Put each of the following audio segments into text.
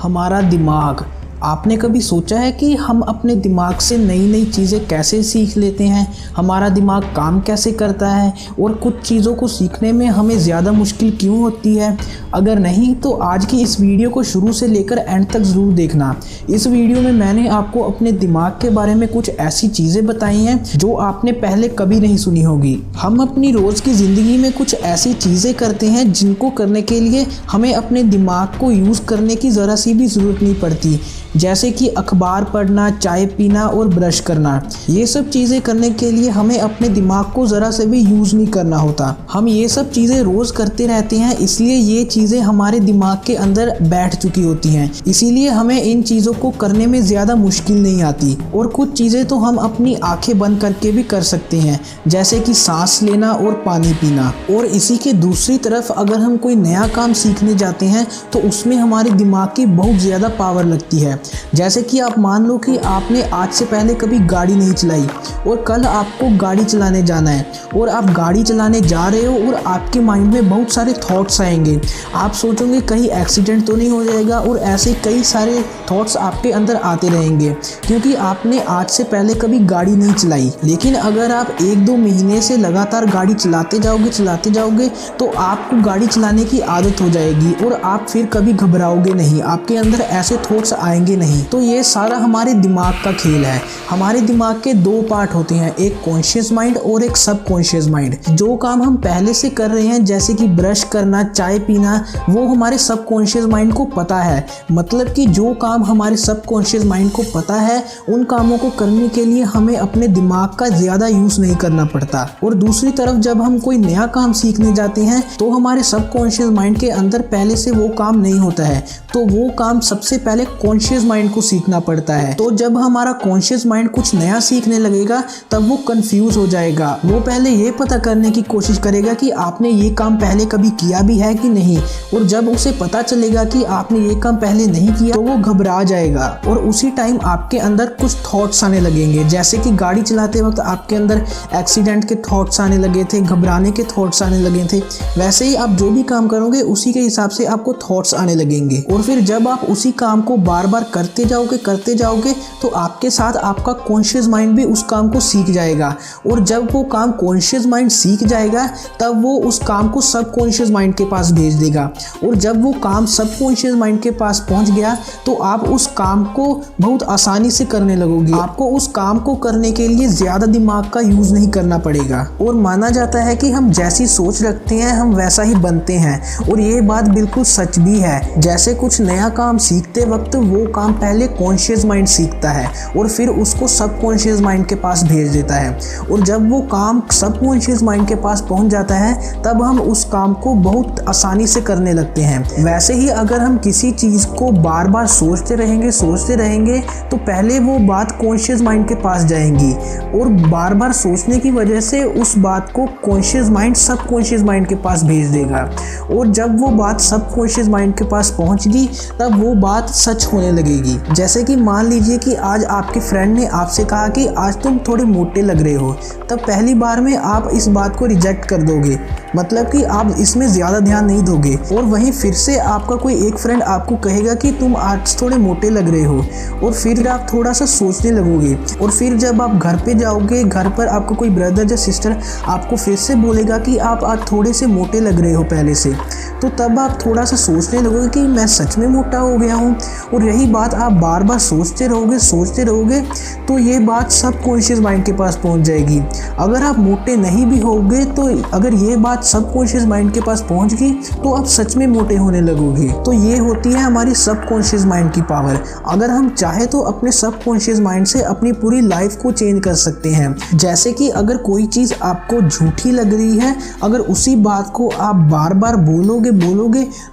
हमारा दिमाग। आपने कभी सोचा है कि हम अपने दिमाग से नई नई चीज़ें कैसे सीख लेते हैं, हमारा दिमाग काम कैसे करता है और कुछ चीज़ों को सीखने में हमें ज़्यादा मुश्किल क्यों होती है? अगर नहीं तो आज की इस वीडियो को शुरू से लेकर एंड तक ज़रूर देखना। इस वीडियो में मैंने आपको अपने दिमाग के बारे में कुछ ऐसी चीज़ें बताई हैं जो आपने पहले कभी नहीं सुनी होगी। हम अपनी रोज़ की ज़िंदगी में कुछ ऐसी चीज़ें करते हैं जिनको करने के लिए हमें अपने दिमाग को यूज़ करने की ज़रा सी भी ज़रूरत नहीं पड़ती, जैसे कि अखबार पढ़ना, चाय पीना और ब्रश करना। ये सब चीज़ें करने के लिए हमें अपने दिमाग को ज़रा से भी यूज़ नहीं करना होता। हम ये सब चीज़ें रोज़ करते रहते हैं, इसलिए ये चीज़ें हमारे दिमाग के अंदर बैठ चुकी होती हैं। इसीलिए हमें इन चीज़ों को करने में ज़्यादा मुश्किल नहीं आती। और कुछ चीज़ें तो हम अपनी आंखें बंद करके भी कर सकते हैं, जैसे कि सांस लेना और पानी पीना। और इसी के दूसरी तरफ अगर हम कोई नया काम सीखने जाते हैं तो उसमें हमारे दिमाग की बहुत ज़्यादा पावर लगती है। जैसे कि आप मान लो कि आपने आज से पहले कभी गाड़ी नहीं चलाई और कल आपको गाड़ी चलाने जाना है और आप गाड़ी चलाने जा रहे हो और आपके माइंड में बहुत सारे थॉट्स आएंगे। आप सोचोगे कहीं एक्सीडेंट तो नहीं हो जाएगा, और ऐसे कई सारे थॉट्स आपके अंदर आते रहेंगे क्योंकि आपने आज से पहले कभी गाड़ी नहीं चलाई। लेकिन अगर आप 1-2 महीने से लगातार गाड़ी चलाते जाओगे तो आपको गाड़ी चलाने की आदत हो जाएगी और आप फिर कभी घबराओगे नहीं, आपके अंदर ऐसे थॉट्स आएंगे नहीं। तो ये सारा हमारे दिमाग का खेल है। हमारे दिमाग के 2 पार्ट होते हैं, एक कॉन्शियस माइंड और एक सबकॉन्शियस माइंड। जो काम हम पहले से कर रहे हैं जैसे कि ब्रश करना, चाय पीना, वो हमारे सबकॉन्शियस माइंड को पता है। मतलब कि जो काम हमारे सबकॉन्शियस माइंड को पता है उन कामों को करने के लिए हमें अपने दिमाग का ज़्यादा यूज़ नहीं करना पड़ता। और दूसरी तरफ जब हम कोई नया काम सीखने जाते हैं तो हमारे सबकॉन्शियस माइंड के अंदर पहले से वो काम नहीं होता है, तो वो काम सबसे पहले कॉन्शियस माइंड को सीखना पड़ता है। तो जब हमारा कॉन्शियस माइंड कुछ नया सीखने लगेगा तब वो कंफ्यूज हो जाएगा। वो पहले ये पता करने की कोशिश करेगा कि आपने ये काम पहले कभी किया भी है कि नहीं, और जब उसे पता चलेगा कि आपने ये काम पहले नहीं किया तो वो घबरा जाएगा और उसी टाइम आपके अंदर कुछ थॉट्स आने लगेंगे। जैसे कि गाड़ी चलाते वक्त आपके अंदर एक्सीडेंट के थॉट्स आने लगे थे, घबराने के थॉट्स आने लगे थे, वैसे ही आप जो भी काम करोगे उसी के हिसाब से आपको थॉट्स आने लगेंगे। और फिर जब आप उसी काम को बार बार करते जाओगे तो आपके साथ आपका कॉन्शियस माइंड भी उस काम को सीख जाएगा। और जब वो काम कॉन्शियस माइंड सीख जाएगा तब वो उस काम को सबकॉन्शियस माइंड के पास भेज देगा। और जब वो काम सबकॉन्शियस माइंड के पास पहुंच गया तो आप उस काम को बहुत आसानी से करने लगोगे। आपको उस काम को करने के लिए ज़्यादा दिमाग का यूज़ नहीं करना पड़ेगा। और माना जाता है कि हम जैसी सोच रखते हैं हम वैसा ही बनते हैं, और ये बात बिल्कुल सच भी है। जैसे कुछ नया काम सीखते वक्त वो काम पहले कॉन्शियस माइंड सीखता है और फिर उसको सबकॉन्शियस माइंड के पास भेज देता है, और जब वो काम सबकॉन्शियस माइंड के पास पहुंच जाता है तब हम उस काम को बहुत आसानी से करने लगते हैं। वैसे ही अगर हम किसी चीज़ को बार बार सोचते रहेंगे तो पहले वो बात कॉन्शियस माइंड के पास जाएंगी, और बार बार सोचने की वजह से उस बात को कॉन्शियस माइंड सबकॉन्शियस माइंड के पास भेज देगा। और जब वो बात सबकॉन्शियस माइंड के पास पहुंचगी तब वो बात सच होने लगेगी। जैसे कि मान लीजिए कि आज आपके फ्रेंड ने आपसे कहा कि आज तुम थोड़े मोटे लग रहे हो, तब पहली बार में आप इस बात को रिजेक्ट कर दोगे, मतलब कि आप इसमें ज़्यादा ध्यान नहीं दोगे। और वहीं फिर से आपका कोई एक फ्रेंड आपको कहेगा कि तुम आज थोड़े मोटे लग रहे हो, और फिर आप थोड़ा सा सोचने लगोगे। और फिर जब आप घर पे जाओगे, घर पर आपको कोई ब्रदर या सिस्टर आपको फिर से बोलेगा कि आप आज थोड़े से मोटे लग रहे हो पहले से, तो तब आप थोड़ा सा सोचने लगोगे कि मैं सच में मोटा हो गया हूँ। और यही बात आप बार बार सोचते रहोगे तो ये बात सबकॉन्शियस माइंड के पास पहुँच जाएगी। अगर आप मोटे नहीं भी होगे तो अगर ये बात सबकॉन्शियस माइंड के पास पहुँच गई तो आप सच में मोटे होने लगोगे। तो ये होती है हमारी सबकॉन्शियस माइंड की पावर। अगर हम चाहे तो अपने सबकॉन्शियस माइंड से अपनी पूरी लाइफ को चेंज कर सकते हैं। जैसे कि अगर कोई चीज़ आपको झूठी लग रही है, अगर उसी बात को आप बार बार बोलोगे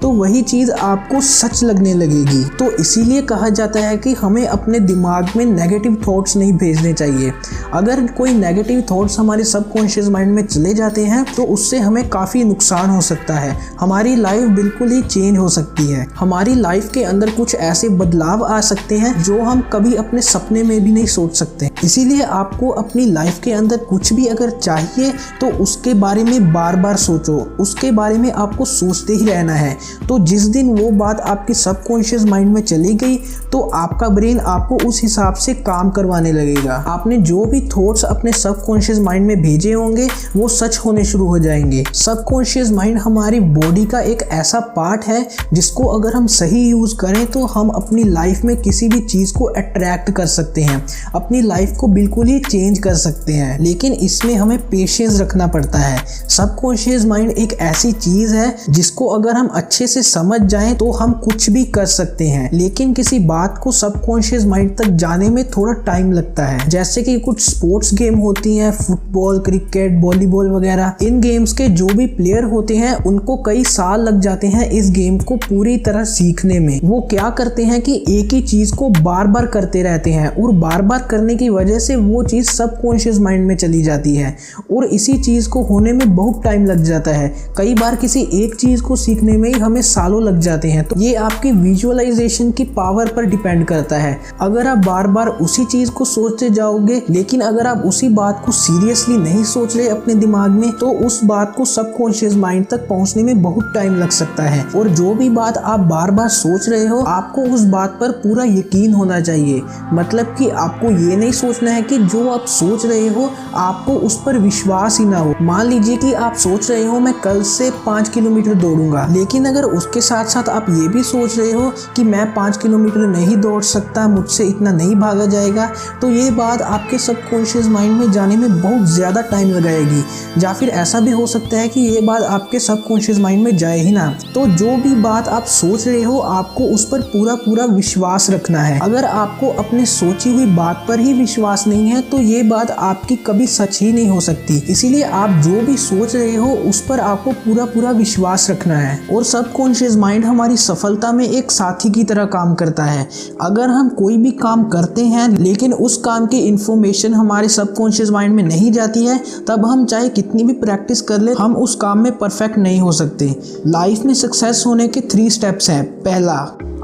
तो वही चीज़ आपको सच लगने लगेगी। तो इसीलिए कहा जाता है कि हमें अपने दिमाग में नेगेटिव थॉट्स नहीं भेजने चाहिए। अगर कोई नेगेटिव थॉट्स हमारे सबकॉन्शियस माइंड में चले जाते हैं तो उससे हमें काफ़ी नुकसान हो सकता है, हमारी लाइफ बिल्कुल ही चेंज हो सकती है। हमारी लाइफ के अंदर कुछ ऐसे बदलाव आ सकते हैं जो हम कभी अपने सपने में भी नहीं सोच सकते। इसीलिए आपको अपनी लाइफ के अंदर कुछ भी अगर चाहिए तो उसके बारे में बार बार सोचो, उसके बारे में आपको सोचते ही रहना है। तो जिस दिन वो बात आपके सबकॉन्शियस माइंड में चली गई तो आपका ब्रेन आपको उस हिसाब से काम करवाने लगेगा। आपने जो भी थॉट्स अपने सबकॉन्शियस माइंड में भेजे होंगे वो सच होने शुरू हो जाएंगे। सबकॉन्शियस माइंड हमारी बॉडी का एक ऐसा पार्ट है जिसको अगर हम सही यूज करें तो हम अपनी लाइफ में किसी भी चीज को अट्रैक्ट कर सकते हैं, अपनी लाइफ को बिल्कुल ही चेंज कर सकते हैं। लेकिन इसमें हमें पेशेंस रखना पड़ता है। सबकॉन्शियस माइंड एक ऐसी चीज है जिसको अगर हम अच्छे से समझ जाएं तो हम कुछ भी कर सकते हैं, लेकिन किसी बात को सबकॉन्शियस माइंड तक जाने में थोड़ा टाइम लगता है। जैसे कि कुछ स्पोर्ट्स गेम होती हैं, फुटबॉल, क्रिकेट, वॉलीबॉल वगैरह, इन गेम्स के जो भी प्लेयर होते हैं उनको कई साल लग जाते हैं इस गेम को पूरी तरह सीखने में। वो क्या करते हैं कि एक ही चीज को बार बार करते रहते हैं और बार बार करने की वजह से वो चीज सबकॉन्शियस माइंड में चली जाती है और इसी चीज को होने में बहुत टाइम लग जाता है। कई बार किसी एक चीज को सीखने में ही हमें सालों लग जाते हैं। तो ये आपकी विजुअलाइजेशन की पावर पर डिपेंड करता है। अगर आप बार बार उसी चीज को सोचते जाओगे, लेकिन अगर आप उसी बात को सीरियसली नहीं सोच रहे अपने दिमाग में, तो उस बात को सबकॉन्शियस माइंड तक पहुंचने में बहुत टाइम लग सकता है। और जो भी बात आप बार बार सोच रहे हो आपको उस बात पर पूरा यकीन होना चाहिए। मतलब कि आपको ये नहीं सोचना है कि जो आप सोच रहे हो आपको उस पर विश्वास ही ना हो। मान लीजिए कि आप सोच रहे हो मैं कल से 5 किलोमीटर दौड़ूंगा, लेकिन अगर उसके साथ साथ आप ये भी सोच रहे हो कि मैं 5 किलोमीटर नहीं दौड़ सकता, मुझसे इतना नहीं भागा जाएगा, तो ये बात आपके सबकॉन्शियस माइंड में जाने में बहुत ज़्यादा टाइम लगाएगी। या फिर ऐसा भी हो सकता है कि ये बात आपके सबकॉन्शियस माइंड में जाए ही ना। तो जो भी बात आप सोच रहे हो आपको उस पर पूरा पूरा विश्वास रखना है। अगर आपको अपने सोची हुई बात पर ही विश्वास नहीं है तो ये बात आपकी कभी सच ही नहीं हो सकती। इसीलिए आप जो भी सोच रहे हो उस पर आपको पूरा पूरा विश्वास रखना है। और सबकॉन्शियस माइंड हमारी सफलता में एक साथी की तरह काम करता है। अगर हम कोई भी काम करते हैं लेकिन उस काम की इंफॉर्मेशन हमारे सबकॉन्शियस माइंड में नहीं जाती है, तब हम चाहे कितनी भी प्रैक्टिस कर ले हम उस काम में परफेक्ट नहीं हो सकते। लाइफ में सक्सेस होने के 3 स्टेप्स हैं। पहला,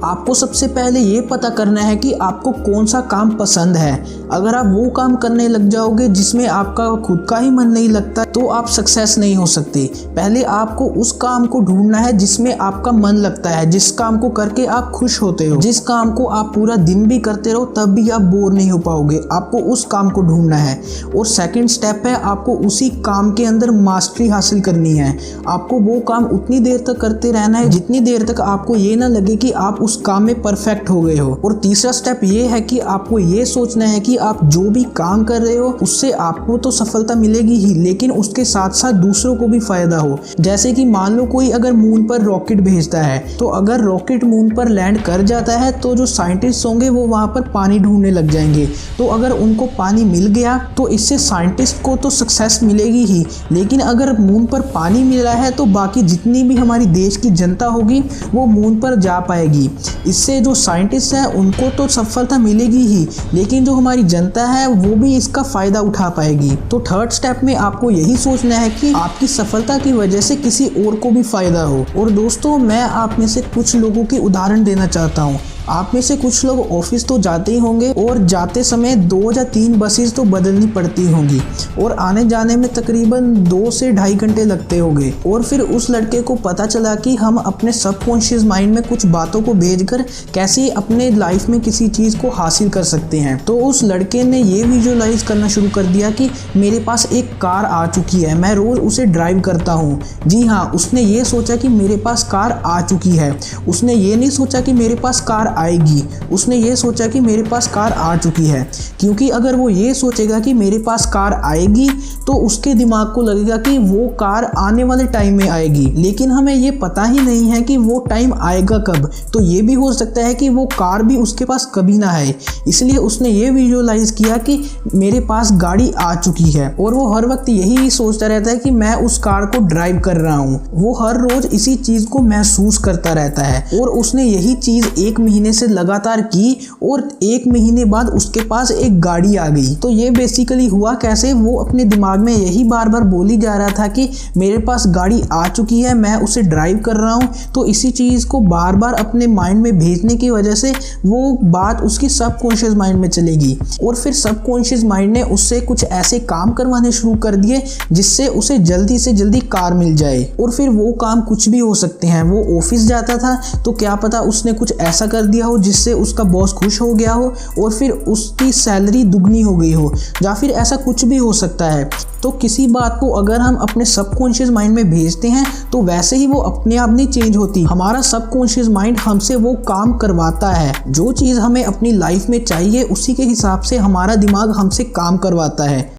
आपको सबसे पहले ये पता करना है कि आपको कौन सा काम पसंद है। अगर आप वो काम करने लग जाओगे जिसमें आपका खुद का ही मन नहीं लगता तो आप सक्सेस नहीं हो सकते। पहले आपको उस काम को ढूंढना है जिसमें आपका मन लगता है, जिस काम को करके आप खुश होते हो, जिस काम को आप पूरा दिन भी करते रहो तब भी आप बोर नहीं हो पाओगे। आपको उस काम को ढूंढना है। और सेकंड स्टेप है आपको उसी काम के अंदर मास्टरी हासिल करनी है। आपको वो काम उतनी देर तक करते रहना है जितनी देर तक आपको ये ना लगे कि आप उस काम में परफेक्ट हो गए हो। और तीसरा स्टेप ये है कि आपको ये सोचना है कि आप जो भी काम कर रहे हो उससे आपको तो सफलता मिलेगी ही, लेकिन उसके साथ साथ दूसरों को भी फायदा हो। जैसे कि मान लो कोई अगर मून पर रॉकेट भेजता है, तो अगर रॉकेट मून पर लैंड कर जाता है तो जो साइंटिस्ट होंगे वो वहां पर पानी ढूंढने लग जाएंगे। तो अगर उनको पानी मिल गया तो इससे साइंटिस्ट को तो सक्सेस मिलेगी ही, लेकिन अगर मून पर पानी मिला है तो बाकी जितनी भी हमारी देश की जनता होगी वो मून पर जा पाएगी। इससे जो साइंटिस्ट हैं उनको तो सफलता मिलेगी ही, लेकिन जो हमारी जनता है वो भी इसका फायदा उठा पाएगी। तो थर्ड स्टेप में आपको यही सोचना है कि आपकी सफलता की वजह से किसी और को भी फायदा हो। और दोस्तों, मैं आप में से कुछ लोगों के उदाहरण देना चाहता हूँ। आप में से कुछ लोग ऑफिस तो जाते ही होंगे और जाते समय 2 या 3 बसेस तो बदलनी पड़ती होंगी और आने जाने में तकरीबन 2 से 2.5 घंटे लगते होंगे। और फिर उस लड़के को पता चला कि हम अपने सबकॉन्शियस माइंड में कुछ बातों को भेजकर कैसे अपने लाइफ में किसी चीज़ को हासिल कर सकते हैं। तो उस लड़के ने ये विजुअलाइज करना शुरू कर दिया कि मेरे पास एक कार आ चुकी है, मैं रोज़ उसे ड्राइव करता हूँ। जी हाँ, उसने ये सोचा कि मेरे पास कार आ चुकी है। उसने ये नहीं सोचा कि मेरे पास कार आएगी, उसने ये सोचा कि मेरे पास कार आ चुकी है। क्योंकि अगर वो ये सोचेगा कि मेरे पास कार आएगी तो उसके दिमाग को लगेगा कि वो कार आने वाले टाइम में आएगी, लेकिन हमें ये पता ही नहीं है कि वो टाइम आएगा कब। तो ये भी हो सकता है कि वो कार भी उसके पास कभी ना आए। इसलिए उसने ये विजुअलाइज किया कि मेरे पास गाड़ी आ चुकी है और वो हर वक्त यही सोचता रहता है कि मैं उस कार को ड्राइव कर रहा हूँ। वो हर रोज इसी चीज को महसूस करता रहता है और उसने यही चीज 1 महीने महीने से लगातार की और 1 महीने बाद उसके पास एक गाड़ी आ गई। तो ये बेसिकली हुआ कैसे, वो अपने दिमाग में यही बार बार बोली जा रहा था कि मेरे पास गाड़ी आ चुकी है, मैं उसे ड्राइव कर रहा हूँ। तो इसी चीज़ को बार बार अपने माइंड में भेजने की वजह से वो बात उसकी सबकॉन्शियस माइंड में चलेगी और फिर सबकॉन्शियस माइंड ने उससे कुछ ऐसे काम करवाने शुरू कर दिए जिससे उसे जल्दी से जल्दी कार मिल जाए। और फिर वो काम कुछ भी हो सकते हैं। वो ऑफिस जाता था तो क्या पता उसने कुछ ऐसा कर दिया हो जिससे उसका बॉस खुश हो गया हो और फिर उसकी सैलरी दुगनी हो गई हो, या फिर ऐसा कुछ भी हो सकता है। तो किसी बात को अगर हम अपने सबकॉन्शियस माइंड में भेजते हैं तो वैसे ही वो अपने आप नहीं चेंज होती। हमारा सबकॉन्शियस माइंड हमसे वो काम करवाता है। जो चीज़ हमें अपनी लाइफ में चाहिए उसी के हिसाब से हमारा दिमाग हमसे काम करवाता है।